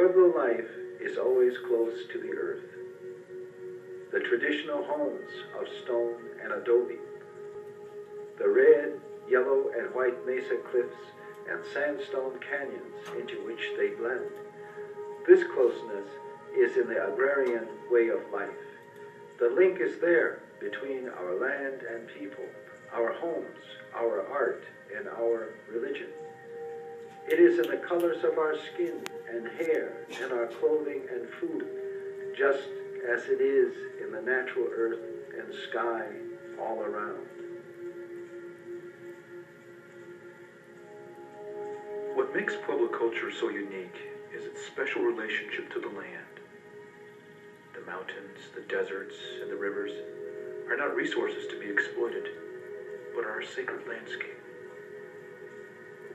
Pueblo life is always close to the earth. The traditional homes of stone and adobe, the red, yellow, and white mesa cliffs and sandstone canyons into which they blend. This closeness is in the agrarian way of life. The link is there between our land and people, our homes, our art, and our religion. It is in the colors of our skin and hair and our clothing and food, just as it is in the natural earth and sky all around. What makes Pueblo culture so unique is its special relationship to the land. The mountains, the deserts, and the rivers are not resources to be exploited, but are a sacred landscape.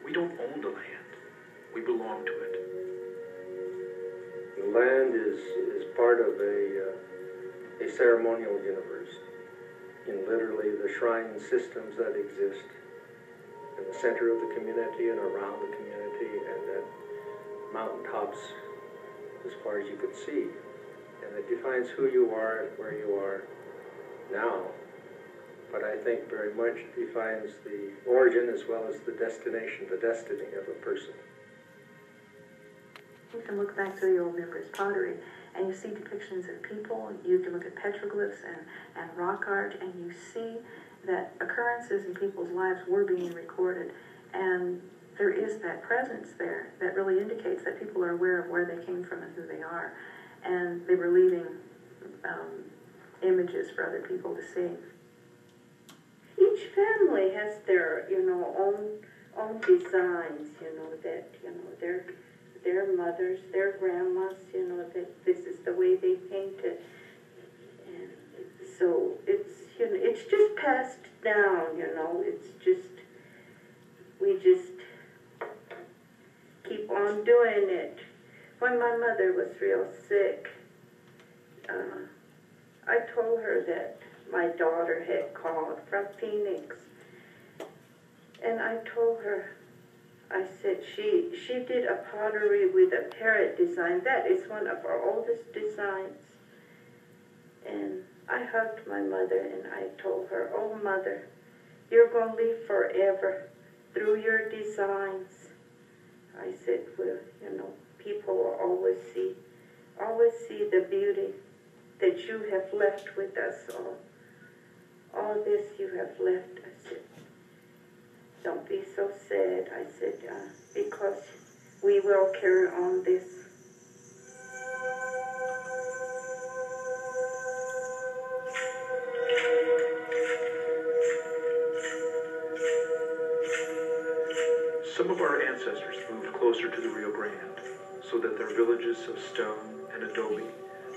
We don't own the land. We belong to it. The land is part of a ceremonial universe. In literally the shrine systems that exist in the center of the community and around the community and at mountaintops as far as you could see. And it defines who you are and where you are now. But I think very much defines the origin as well as the destination, the destiny of a person. You can look back to the old Nebr's pottery and you see depictions of people. You can look at petroglyphs and rock art and you see that occurrences in people's lives were being recorded. And there is that presence there that really indicates that people are aware of where they came from and who they are. And they were leaving images for other people to see. Each family has their, own designs, that, their mothers, their grandmas, that this is the way they painted. And so it's just passed down, it's just, we just keep on doing it. When my mother was real sick, I told her that my daughter had called from Phoenix. And I told her, I said, she did a pottery with a parrot design. That is one of our oldest designs. And I hugged my mother and I told her, oh, Mother, you're going to live forever through your designs. I said, well, people will always see the beauty that you have left with us all. All this you have left. I said, don't be so sad. I said, because we will carry on this. Some of our ancestors moved closer to the Rio Grande so that their villages of stone and adobe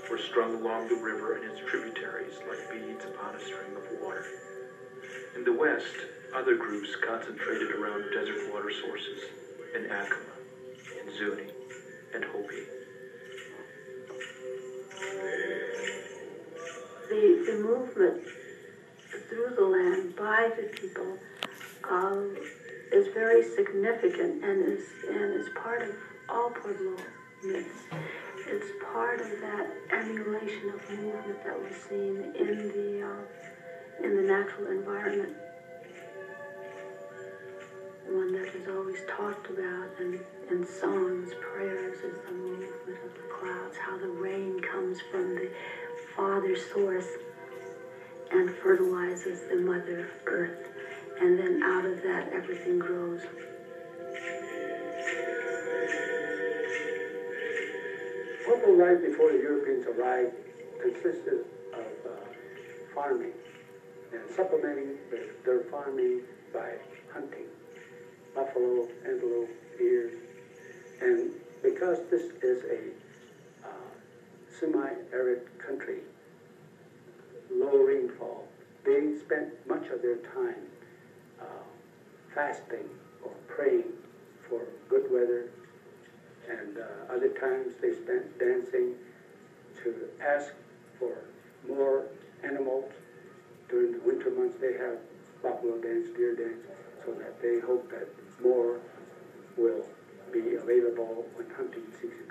were strung along the river and its tributaries like beads upon a string of water. In the west, other groups concentrated around desert water sources in Acoma, in Zuni, and Hopi. The movement through the land by the people is very significant and is part of all Pueblo myths. It's part of that emulation of movement that we're seeing in the natural environment. One that is always talked about in songs, prayers, is the movement of the clouds, how the rain comes from the Father source and fertilizes the Mother Earth. And then out of that, everything grows. Pueblo life before the Europeans arrived consisted of farming and supplementing their farming by hunting. Buffalo, antelope, deer. And because this is a semi-arid country, low rainfall, they spent much of their time fasting or praying for good weather, and other times they spent dancing to ask for more animals. During the winter months they have buffalo dance, deer dance, so that they hope that more will be available when hunting season